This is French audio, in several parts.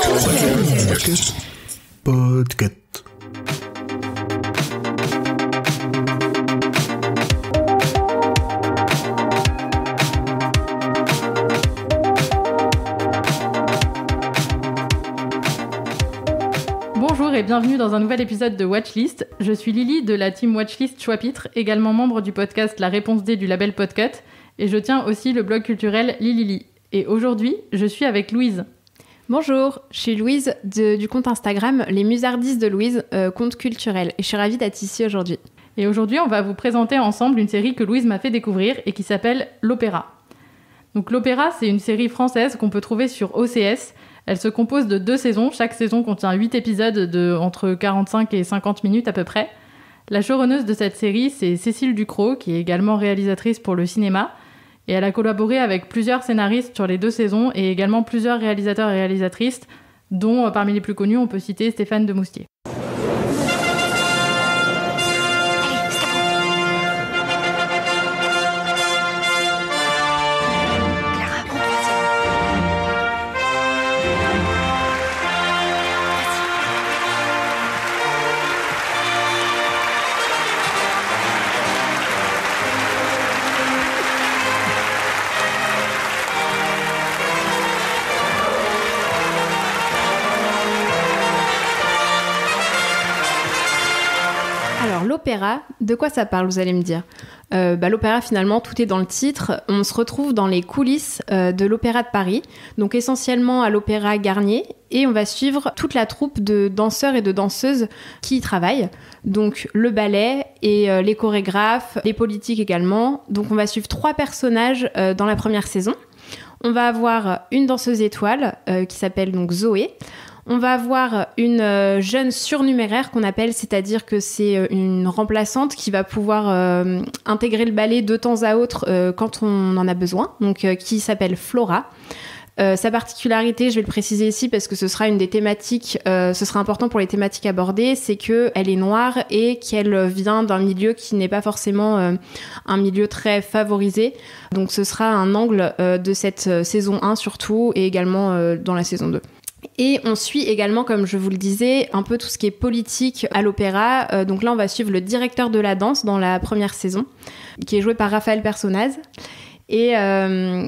Podcast. Bonjour et bienvenue dans un nouvel épisode de Watchlist. Je suis Lily de la team Watchlist Choix-Pitre, également membre du podcast La Réponse D du label Podcut, et je tiens aussi le blog culturel Lilili. Et aujourd'hui, je suis avec Louise. Bonjour, je suis Louise du compte Instagram Les Musardistes de Louise, compte culturel, et je suis ravie d'être ici aujourd'hui. Et aujourd'hui, on va vous présenter ensemble une série que Louise m'a fait découvrir et qui s'appelle L'Opéra. Donc L'Opéra, c'est une série française qu'on peut trouver sur OCS. Elle se compose de 2 saisons. Chaque saison contient 8 épisodes de entre 45 et 50 minutes à peu près. La showrunneuse de cette série, c'est Cécile Ducrot, qui est également réalisatrice pour le cinéma. Et elle a collaboré avec plusieurs scénaristes sur les 2 saisons et également plusieurs réalisateurs et réalisatrices, dont parmi les plus connus, on peut citer Stéphane Demoustier. Alors l'opéra, de quoi ça parle, vous allez me dire ? L'opéra, finalement, tout est dans le titre. On se retrouve dans les coulisses de l'Opéra de Paris, donc essentiellement à l'Opéra Garnier, et on va suivre toute la troupe de danseurs et de danseuses qui y travaillent, donc le ballet et les chorégraphes, les politiques également. Donc on va suivre 3 personnages dans la première saison. On va avoir une danseuse étoile qui s'appelle donc Zoé. On va avoir une jeune surnuméraire qu'on appelle, c'est-à-dire que c'est une remplaçante qui va pouvoir intégrer le ballet de temps à autre quand on en a besoin, donc qui s'appelle Flora. Sa particularité, je vais le préciser ici parce que ce sera une des thématiques, ce sera important pour les thématiques abordées, c'est qu'elle est noire et qu'elle vient d'un milieu qui n'est pas forcément un milieu très favorisé. Donc ce sera un angle de cette saison 1 surtout et également dans la saison 2. Et on suit également, comme je vous le disais, un peu tout ce qui est politique à l'opéra. Donc là, on va suivre le directeur de la danse dans la première saison, qui est joué par Raphaël Personnaz, et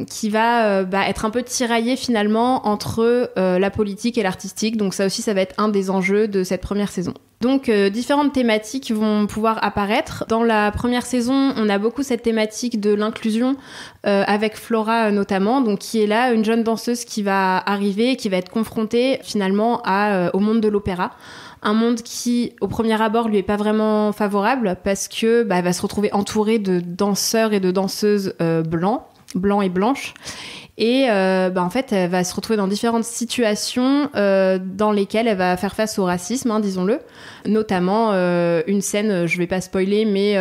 qui va être un peu tiraillé finalement entre la politique et l'artistique. Donc ça aussi, ça va être un des enjeux de cette première saison. Donc différentes thématiques vont pouvoir apparaître. Dans la première saison, on a beaucoup cette thématique de l'inclusion avec Flora notamment, donc qui est là, une jeune danseuse qui va arriver, qui va être confrontée finalement au monde de l'opéra. Un monde qui, au premier abord, lui est pas vraiment favorable parce que elle va se retrouver entourée de danseurs et de danseuses blancs et blanches. Et en fait, elle va se retrouver dans différentes situations dans lesquelles elle va faire face au racisme, disons-le. Notamment une scène, je vais pas spoiler, mais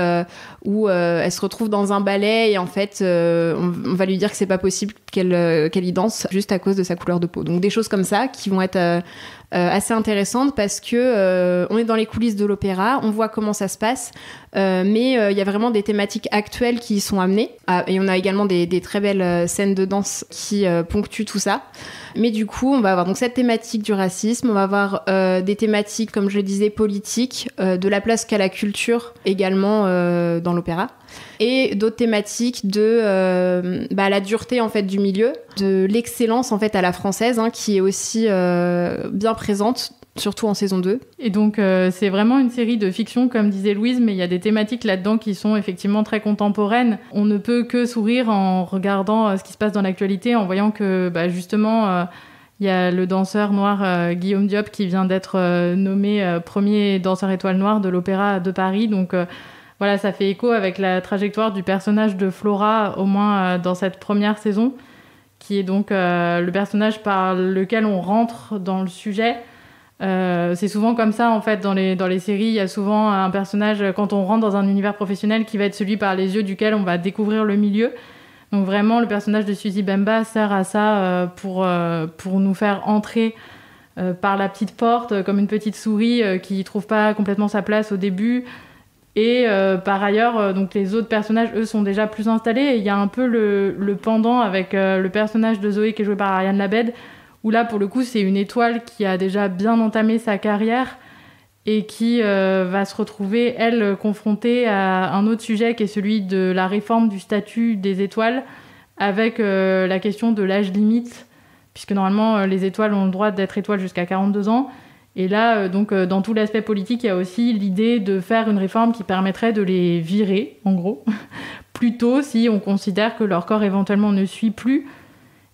où elle se retrouve dans un ballet et en fait, on va lui dire que c'est pas possible qu'elle y danse juste à cause de sa couleur de peau. Donc des choses comme ça qui vont être assez intéressantes parce que on est dans les coulisses de l'opéra, on voit comment ça se passe, mais il y a vraiment des thématiques actuelles qui y sont amenées. Et on a également des très belles scènes de danse qui ponctuent tout ça. Mais du coup, on va avoir donc cette thématique du racisme, on va avoir des thématiques, comme je le disais, politiques, de la place qu'a la culture également dans l'opéra. Et d'autres thématiques de la dureté en fait du milieu, de l'excellence en fait à la française, qui est aussi bien présente, surtout en saison 2. Et donc c'est vraiment une série de fiction, comme disait Louise, mais il y a des thématiques là-dedans qui sont effectivement très contemporaines. On ne peut que sourire en regardant ce qui se passe dans l'actualité, en voyant que justement il y a le danseur noir Guillaume Diop qui vient d'être nommé premier danseur étoile noire de l'Opéra de Paris. Donc voilà, ça fait écho avec la trajectoire du personnage de Flora, au moins dans cette première saison, qui est donc le personnage par lequel on rentre dans le sujet. C'est souvent comme ça, en fait, dans les séries. Il y a souvent un personnage, quand on rentre dans un univers professionnel, qui va être celui par les yeux duquel on va découvrir le milieu. Donc vraiment, le personnage de Suzy Bemba sert à ça pour nous faire entrer par la petite porte, comme une petite souris qui ne trouve pas complètement sa place au début. Et par ailleurs, donc les autres personnages, eux, sont déjà plus installés. Et il y a un peu le pendant avec le personnage de Zoé qui est joué par Ariane Labed, où là, pour le coup, c'est une étoile qui a déjà bien entamé sa carrière et qui va se retrouver, elle, confrontée à un autre sujet qui est celui de la réforme du statut des étoiles avec la question de l'âge limite, puisque normalement, les étoiles ont le droit d'être étoiles jusqu'à 42 ans. Et là, dans tout l'aspect politique, il y a aussi l'idée de faire une réforme qui permettrait de les virer, en gros, plus tôt si on considère que leur corps éventuellement ne suit plus.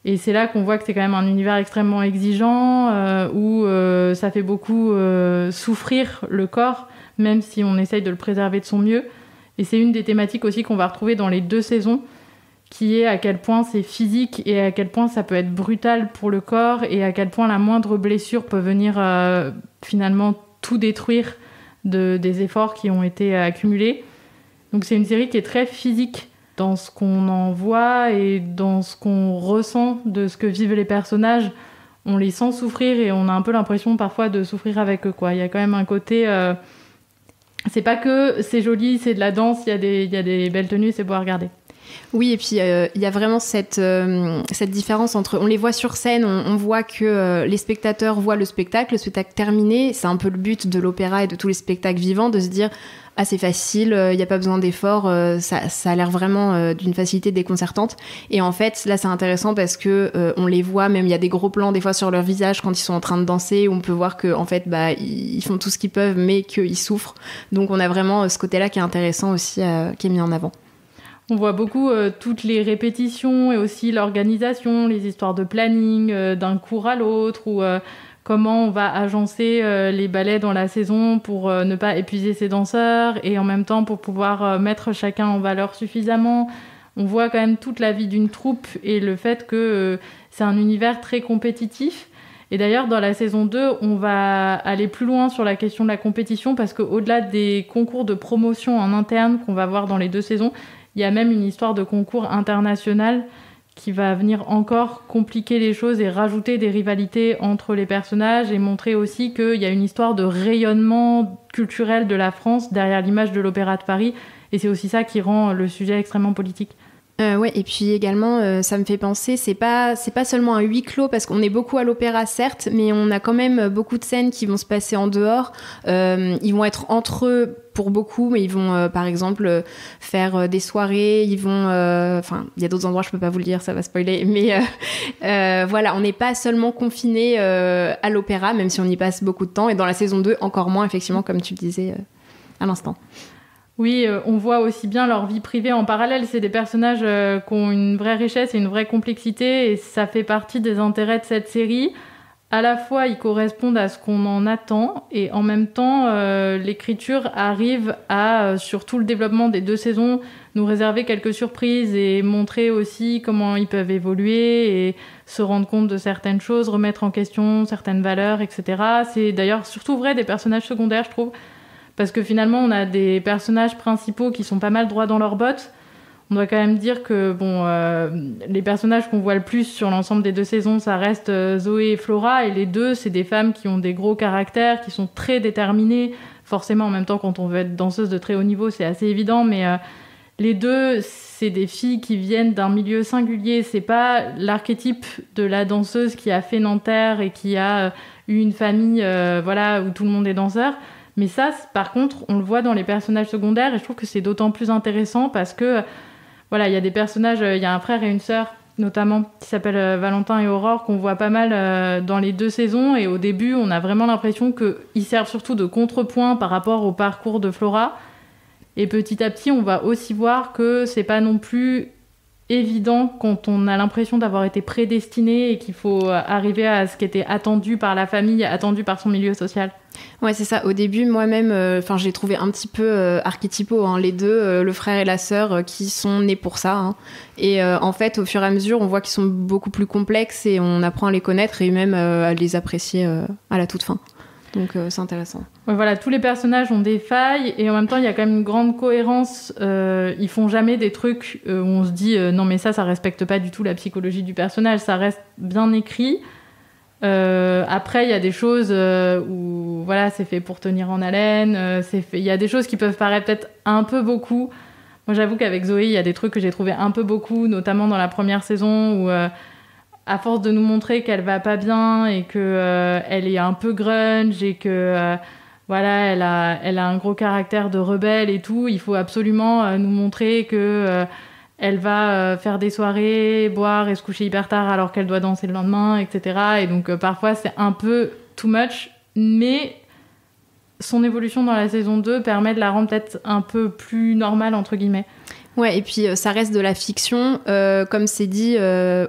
Et c'est là qu'on voit que c'est quand même un univers extrêmement exigeant, où ça fait beaucoup souffrir le corps, même si on essaye de le préserver de son mieux. Et c'est une des thématiques aussi qu'on va retrouver dans les 2 saisons, qui est à quel point c'est physique et à quel point ça peut être brutal pour le corps et à quel point la moindre blessure peut venir finalement tout détruire des efforts qui ont été accumulés. Donc c'est une série qui est très physique dans ce qu'on en voit et dans ce qu'on ressent de ce que vivent les personnages. On les sent souffrir et on a un peu l'impression parfois de souffrir avec eux, quoi. Il y a quand même un côté... c'est pas que c'est joli, c'est de la danse, il y a des belles tenues, c'est beau à regarder. Oui, et puis il y a vraiment cette différence entre... On les voit sur scène, on voit que les spectateurs voient le spectacle terminé. C'est un peu le but de l'opéra et de tous les spectacles vivants, de se dire « Ah, c'est facile, il n'y a pas besoin d'effort, ça a l'air vraiment d'une facilité déconcertante. » Et en fait, là, c'est intéressant parce que on les voit, même il y a des gros plans des fois sur leur visage quand ils sont en train de danser, où on peut voir que en fait, ils font tout ce qu'ils peuvent, mais qu'ils souffrent. Donc on a vraiment ce côté-là qui est intéressant aussi, qui est mis en avant. On voit beaucoup toutes les répétitions et aussi l'organisation, les histoires de planning d'un cours à l'autre, ou comment on va agencer les ballets dans la saison pour ne pas épuiser ses danseurs et en même temps pour pouvoir mettre chacun en valeur suffisamment. On voit quand même toute la vie d'une troupe et le fait que c'est un univers très compétitif. Et d'ailleurs, dans la saison 2, on va aller plus loin sur la question de la compétition parce qu'au-delà des concours de promotion en interne qu'on va voir dans les 2 saisons, il y a même une histoire de concours international qui va venir encore compliquer les choses et rajouter des rivalités entre les personnages et montrer aussi qu'il y a une histoire de rayonnement culturel de la France derrière l'image de l'Opéra de Paris. Et c'est aussi ça qui rend le sujet extrêmement politique. Ouais, et puis également, ça me fait penser, c'est pas seulement un huis clos, parce qu'on est beaucoup à l'opéra, certes, mais on a quand même beaucoup de scènes qui vont se passer en dehors. Ils vont être entre eux pour beaucoup, mais ils vont, par exemple, faire des soirées, ils vont... Enfin, il y a d'autres endroits, je peux pas vous le dire, ça va spoiler, mais voilà, on n'est pas seulement confiné à l'opéra, même si on y passe beaucoup de temps, et dans la saison 2, encore moins, effectivement, comme tu le disais à l'instant. Oui, on voit aussi bien leur vie privée en parallèle. C'est des personnages qui ont une vraie richesse et une vraie complexité, et ça fait partie des intérêts de cette série. À la fois, ils correspondent à ce qu'on en attend, et en même temps, l'écriture arrive à, sur tout le développement des 2 saisons, nous réserver quelques surprises et montrer aussi comment ils peuvent évoluer et se rendre compte de certaines choses, remettre en question certaines valeurs, etc. C'est d'ailleurs surtout vrai des personnages secondaires, je trouve. Parce que finalement, on a des personnages principaux qui sont pas mal droits dans leurs bottes. On doit quand même dire que les personnages qu'on voit le plus sur l'ensemble des 2 saisons, ça reste Zoé et Flora. Et les 2, c'est des femmes qui ont des gros caractères, qui sont très déterminées. Forcément, en même temps, quand on veut être danseuse de très haut niveau, c'est assez évident. Mais les 2, c'est des filles qui viennent d'un milieu singulier. C'est pas l'archétype de la danseuse qui a fait Nanterre et qui a eu une famille où tout le monde est danseur. Mais ça, par contre, on le voit dans les personnages secondaires et je trouve que c'est d'autant plus intéressant parce que, il y a des personnages, il y a un frère et une sœur, notamment, qui s'appellent Valentin et Aurore, qu'on voit pas mal dans les 2 saisons. Et au début, on a vraiment l'impression qu'ils servent surtout de contrepoint par rapport au parcours de Flora. Et petit à petit, on va aussi voir que c'est pas non plus évident quand on a l'impression d'avoir été prédestiné et qu'il faut arriver à ce qui était attendu par la famille, attendu par son milieu social. Ouais, c'est ça. Au début, moi-même, je l'ai trouvé un petit peu archétypaux, les 2, le frère et la sœur, qui sont nés pour ça. Hein. Et en fait, au fur et à mesure, on voit qu'ils sont beaucoup plus complexes et on apprend à les connaître et même à les apprécier à la toute fin. Donc c'est intéressant. Ouais, voilà, tous les personnages ont des failles et en même temps il y a quand même une grande cohérence. Ils font jamais des trucs où on se dit non mais ça respecte pas du tout la psychologie du personnage, ça reste bien écrit. Après il y a des choses où c'est fait pour tenir en haleine, il y a des choses qui peuvent paraître peut-être un peu beaucoup. Moi j'avoue qu'avec Zoé il y a des trucs que j'ai trouvé un peu beaucoup, notamment dans la première saison où à force de nous montrer qu'elle va pas bien et que elle est un peu grunge et que voilà, elle a un gros caractère de rebelle et tout, il faut absolument nous montrer que elle va faire des soirées, boire et se coucher hyper tard alors qu'elle doit danser le lendemain, etc. Et donc parfois c'est un peu too much, mais son évolution dans la saison 2 permet de la rendre peut-être un peu plus normale, entre guillemets. Ouais, et puis ça reste de la fiction, comme c'est dit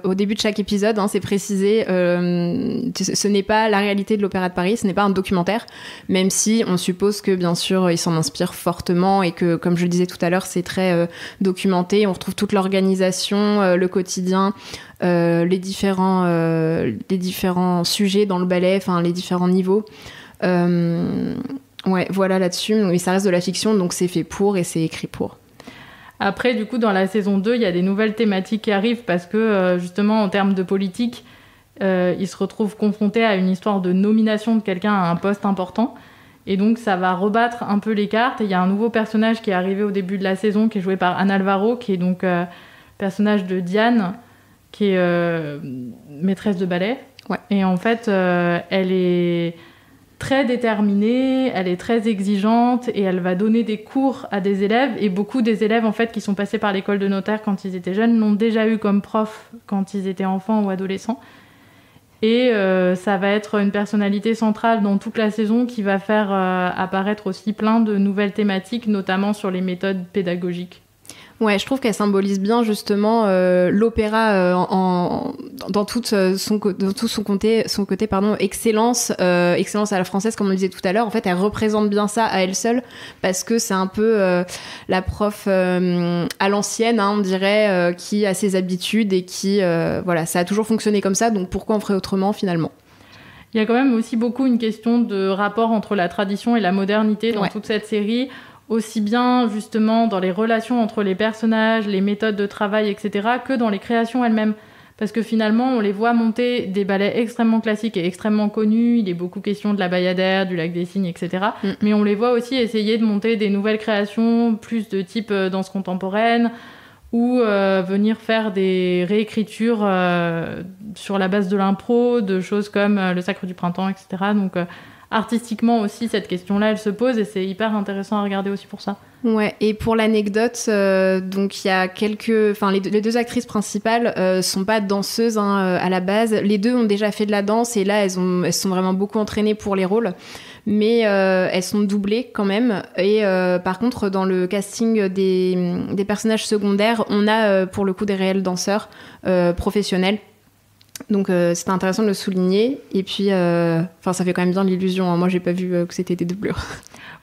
au début de chaque épisode, c'est précisé, ce n'est pas la réalité de l'Opéra de Paris, ce n'est pas un documentaire, même si on suppose que bien sûr il s'en inspire fortement et que, comme je le disais tout à l'heure, c'est très documenté, on retrouve toute l'organisation, le quotidien, les différents sujets dans le ballet, enfin les différents niveaux. Ouais, voilà là-dessus, mais ça reste de la fiction, donc c'est fait pour et c'est écrit pour. Après, du coup, dans la saison 2, il y a des nouvelles thématiques qui arrivent parce que, justement, en termes de politique, ils se retrouvent confrontés à une histoire de nomination de quelqu'un à un poste important. Et donc, ça va rebattre un peu les cartes. Il y a un nouveau personnage qui est arrivé au début de la saison, qui est joué par Anne Alvaro, qui est donc personnage de Diane, qui est maîtresse de ballet. Ouais. Et en fait, elle est très déterminée, elle est très exigeante et elle va donner des cours à des élèves, et beaucoup des élèves en fait qui sont passés par l'école de notaire quand ils étaient jeunes l'ont déjà eu comme prof quand ils étaient enfants ou adolescents, et ça va être une personnalité centrale dans toute la saison qui va faire apparaître aussi plein de nouvelles thématiques, notamment sur les méthodes pédagogiques. Ouais, je trouve qu'elle symbolise bien justement l'opéra dans tout son côté excellence à la française, comme on le disait tout à l'heure. En fait, elle représente bien ça à elle seule, parce que c'est un peu la prof à l'ancienne, on dirait, qui a ses habitudes et qui voilà, ça a toujours fonctionné comme ça, donc pourquoi on ferait autrement finalement? Il y a quand même aussi beaucoup une question de rapport entre la tradition et la modernité dans toute cette série, aussi bien justement dans les relations entre les personnages, les méthodes de travail, etc., que dans les créations elles-mêmes. Parce que finalement, on les voit monter des ballets extrêmement classiques et extrêmement connus. Il est beaucoup question de la Bayadère, du Lac des Cygnes, etc. Mais on les voit aussi essayer de monter des nouvelles créations, plus de type danse contemporaine, ou venir faire des réécritures sur la base de l'impro, de choses comme le Sacre du Printemps, etc. Donc artistiquement aussi, cette question-là, elle se pose, et c'est hyper intéressant à regarder aussi pour ça. Ouais, et pour l'anecdote, donc il y a les deux actrices principales sont pas danseuses à la base. Les deux ont déjà fait de la danse et là elles sont vraiment beaucoup entraînées pour les rôles, mais elles sont doublées quand même. Et par contre, dans le casting des personnages secondaires, on a pour le coup des réels danseurs professionnels. Donc c'était intéressant de le souligner, et puis ça fait quand même bien l'illusion, moi j'ai pas vu que c'était des doublures.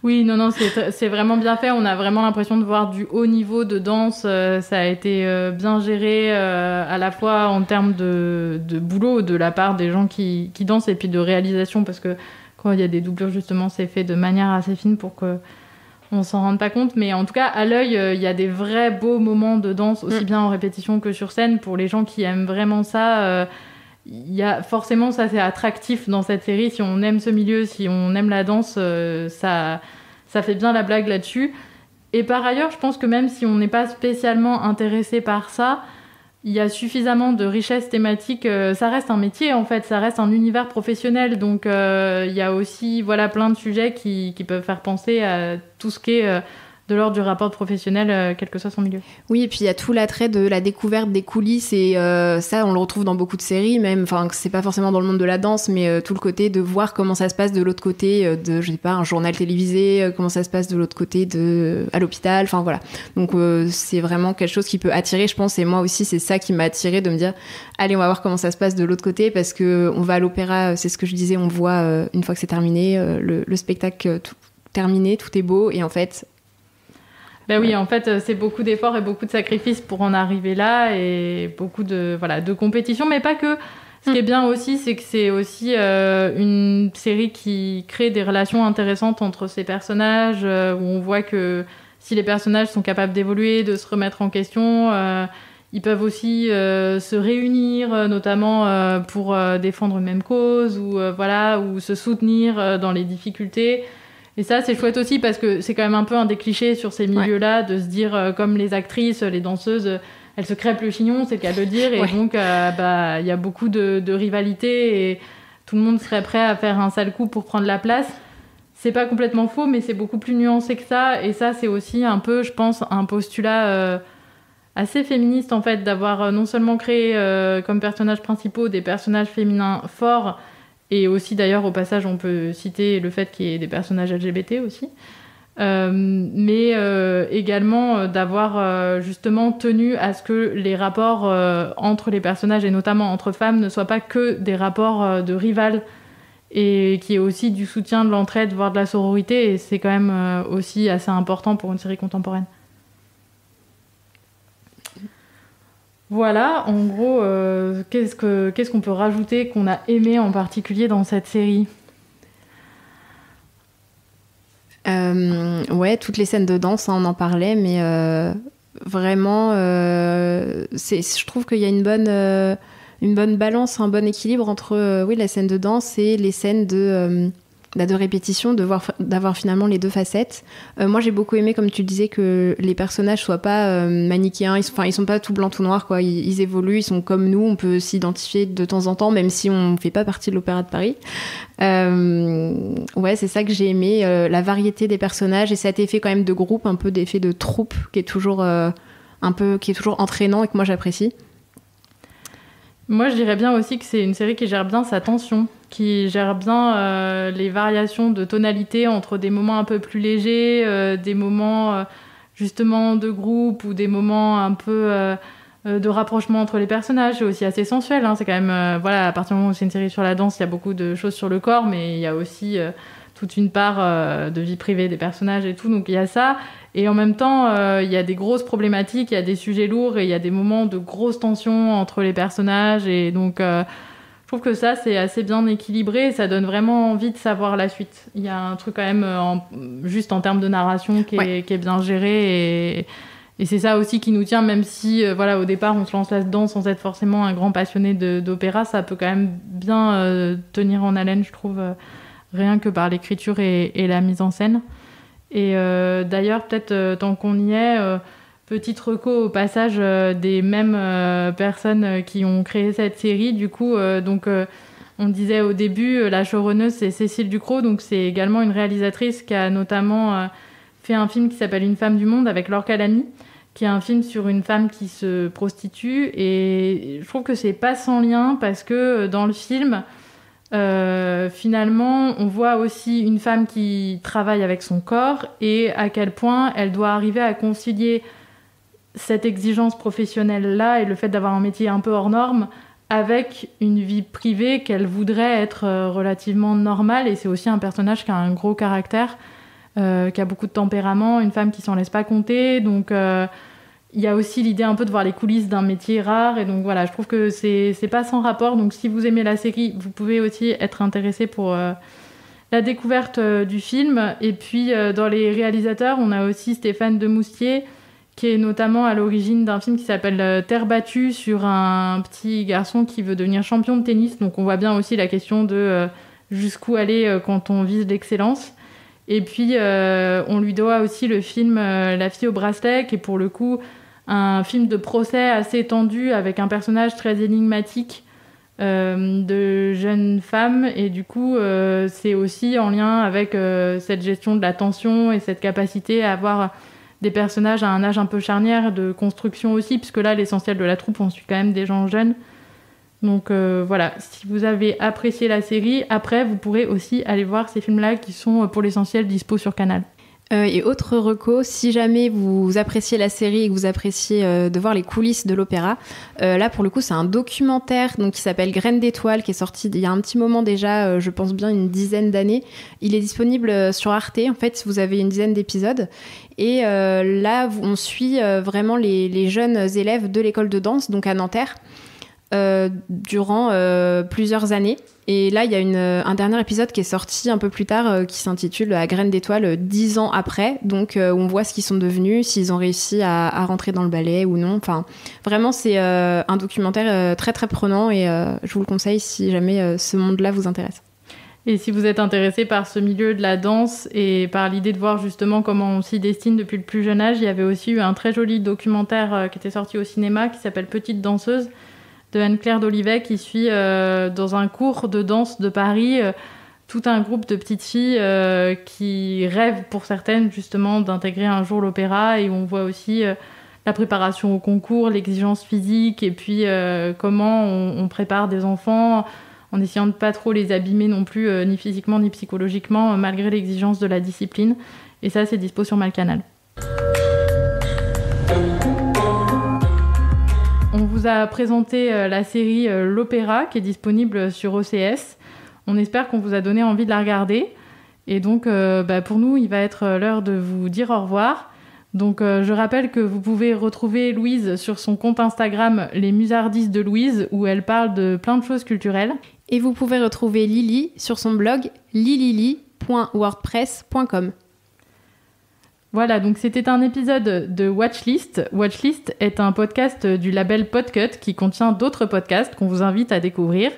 Oui, non, c'est vraiment bien fait, on a vraiment l'impression de voir du haut niveau de danse, ça a été bien géré à la fois en termes de boulot de la part des gens qui dansent, et puis de réalisation, parce que quand il y a des doublures justement c'est fait de manière assez fine pour que on s'en rende pas compte, mais en tout cas à l'œil il y a des vrais beaux moments de danse, aussi bien en répétition que sur scène. Pour les gens qui aiment vraiment ça, il y a forcément, ça c'est attractif dans cette série. Si on aime ce milieu, si on aime la danse, ça fait bien la blague là-dessus. Et par ailleurs, je pense que même si on n'est pas spécialement intéressé par ça, il y a suffisamment de richesse thématique. Ça reste un métier en fait, ça reste un univers professionnel, donc il y a aussi plein de sujets qui peuvent faire penser à tout ce qui est de l'ordre du rapport professionnel, quel que soit son milieu. Oui, et puis il y a tout l'attrait de la découverte des coulisses, et ça on le retrouve dans beaucoup de séries, même, c'est pas forcément dans le monde de la danse, mais tout le côté de voir comment ça se passe de l'autre côté de, je sais pas, un journal télévisé, comment ça se passe de l'autre côté à l'hôpital, voilà. Donc c'est vraiment quelque chose qui peut attirer, je pense, et moi aussi c'est ça qui m'a attirée, de me dire allez, on va voir comment ça se passe de l'autre côté, parce que on va à l'opéra, c'est ce que je disais, on voit une fois que c'est terminé, le spectacle terminé, tout est beau, et en fait Ben oui, en fait, c'est beaucoup d'efforts et beaucoup de sacrifices pour en arriver là, et beaucoup de compétition, mais pas que. Ce qui est bien aussi, c'est que c'est aussi une série qui crée des relations intéressantes entre ces personnages, où on voit que si les personnages sont capables d'évoluer, de se remettre en question, ils peuvent aussi se réunir, notamment pour défendre une même cause, ou se soutenir dans les difficultés. Et ça, c'est chouette aussi, parce que c'est quand même un peu un des clichés sur ces milieux-là, de se dire, comme les actrices, les danseuses, elle se crêpe le chignon, c'est le cas de le dire, et donc il y a beaucoup de rivalité et tout le monde serait prêt à faire un sale coup pour prendre la place. C'est pas complètement faux, mais c'est beaucoup plus nuancé que ça, et ça c'est aussi un peu, je pense, un postulat assez féministe en fait, d'avoir non seulement créé comme personnages principaux des personnages féminins forts, et aussi d'ailleurs au passage on peut citer le fait qu'il y ait des personnages LGBT aussi, mais également d'avoir justement tenu à ce que les rapports entre les personnages et notamment entre femmes ne soient pas que des rapports de rivales, et qui est aussi du soutien, de l'entraide, voire de la sororité, et c'est quand même aussi assez important pour une série contemporaine. Voilà, en gros, qu'est-ce qu'on peut rajouter qu'on a aimé en particulier dans cette série ? Toutes les scènes de danse, on en parlait, mais vraiment, je trouve qu'il y a une bonne balance, un bon équilibre entre la scène de danse et les scènes de répétition, d'avoir finalement les deux facettes. Moi, j'ai beaucoup aimé, comme tu le disais, que les personnages soient pas manichéens. Ils sont pas tout blanc, tout noir, quoi. Ils évoluent, ils sont comme nous. On peut s'identifier de temps en temps, même si on fait pas partie de l'Opéra de Paris. C'est ça que j'ai aimé, la variété des personnages et cet effet quand même de groupe, un peu d'effet de troupe qui est toujours entraînant et que moi j'apprécie. Moi, je dirais bien aussi que c'est une série qui gère bien sa tension, qui gère bien les variations de tonalité entre des moments un peu plus légers, des moments justement de groupe ou des moments un peu de rapprochement entre les personnages. C'est aussi assez sensuel, hein. C'est quand même, à partir du moment où c'est une série sur la danse, il y a beaucoup de choses sur le corps, mais il y a aussi toute une part de vie privée des personnages et tout, donc il y a ça. Et en même temps, il y a des grosses problématiques, il y a des sujets lourds et il y a des moments de grosses tensions entre les personnages. Et donc, je trouve que ça, c'est assez bien équilibré et ça donne vraiment envie de savoir la suite. Il y a un truc quand même, juste en termes de narration, qui est bien géré. Et c'est ça aussi qui nous tient, même si, au départ, on se lance là-dedans sans être forcément un grand passionné d'opéra. Ça peut quand même bien tenir en haleine, je trouve, rien que par l'écriture et la mise en scène. Et d'ailleurs, peut-être tant qu'on y est, petite reco au passage des mêmes personnes qui ont créé cette série. Du coup, on disait au début, la showrunneuse, c'est Cécile Ducrot, donc c'est également une réalisatrice qui a notamment fait un film qui s'appelle Une femme du monde avec Laure Calamy, qui est un film sur une femme qui se prostitue. Et je trouve que c'est pas sans lien parce que dans le film... finalement, on voit aussi une femme qui travaille avec son corps et à quel point elle doit arriver à concilier cette exigence professionnelle-là et le fait d'avoir un métier un peu hors norme avec une vie privée qu'elle voudrait être relativement normale. Et c'est aussi un personnage qui a un gros caractère, qui a beaucoup de tempérament, une femme qui s'en laisse pas compter. Donc, il y a aussi l'idée un peu de voir les coulisses d'un métier rare. Et donc, je trouve que c'est pas sans rapport. Donc, si vous aimez la série, vous pouvez aussi être intéressé pour la découverte du film. Et puis, dans les réalisateurs, on a aussi Stéphane Demoustier, qui est notamment à l'origine d'un film qui s'appelle Terre battue, sur un petit garçon qui veut devenir champion de tennis. Donc, on voit bien aussi la question de jusqu'où aller quand on vise l'excellence. Et puis, on lui doit aussi le film La fille au bracelet, qui est pour le coup un film de procès assez tendu avec un personnage très énigmatique de jeune femme. Et du coup, c'est aussi en lien avec cette gestion de la tension et cette capacité à avoir des personnages à un âge un peu charnière de construction aussi, puisque là, l'essentiel de la troupe, on suit quand même des gens jeunes. Donc si vous avez apprécié la série, après, vous pourrez aussi aller voir ces films-là qui sont pour l'essentiel dispo sur Canal. Et autre reco, si jamais vous appréciez la série et que vous appréciez de voir les coulisses de l'opéra, là pour le coup c'est un documentaire donc, qui s'appelle Graines d'étoiles, qui est sorti il y a un petit moment déjà, je pense bien une dizaine d'années. Il est disponible sur Arte, en fait vous avez une dizaine d'épisodes. Et là on suit vraiment les jeunes élèves de l'école de danse, donc à Nanterre, durant plusieurs années. Et là, il y a un dernier épisode qui est sorti un peu plus tard qui s'intitule À graines d'étoiles 10 ans après. Donc, on voit ce qu'ils sont devenus, s'ils ont réussi à rentrer dans le ballet ou non. Enfin, vraiment, c'est un documentaire très, très prenant et je vous le conseille si jamais ce monde-là vous intéresse. Et si vous êtes intéressé par ce milieu de la danse et par l'idée de voir justement comment on s'y destine depuis le plus jeune âge, il y avait aussi eu un très joli documentaire qui était sorti au cinéma qui s'appelle Petite danseuse de Anne-Claire d'Olivet qui suit dans un cours de danse de Paris tout un groupe de petites filles qui rêvent pour certaines justement d'intégrer un jour l'opéra et où on voit aussi la préparation au concours, l'exigence physique et puis comment on prépare des enfants en essayant de pas trop les abîmer non plus, ni physiquement ni psychologiquement, malgré l'exigence de la discipline. Et ça, c'est dispo sur MyCanal. On vous a présenté la série L'Opéra, qui est disponible sur OCS. On espère qu'on vous a donné envie de la regarder. Et donc, pour nous, il va être l'heure de vous dire au revoir. Donc, je rappelle que vous pouvez retrouver Louise sur son compte Instagram Les Musardises de Louise, où elle parle de plein de choses culturelles. Et vous pouvez retrouver Lily sur son blog lilili.wordpress.com. Voilà, donc c'était un épisode de Watchlist. Watchlist est un podcast du label Podcut qui contient d'autres podcasts qu'on vous invite à découvrir,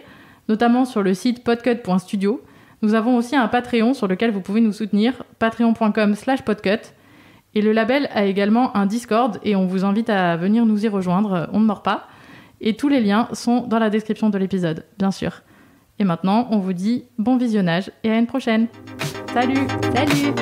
notamment sur le site podcut.studio. Nous avons aussi un Patreon sur lequel vous pouvez nous soutenir, patreon.com/podcut. Et le label a également un Discord et on vous invite à venir nous y rejoindre, on ne mord pas. Et tous les liens sont dans la description de l'épisode, bien sûr. Et maintenant, on vous dit bon visionnage et à une prochaine. Salut! Salut!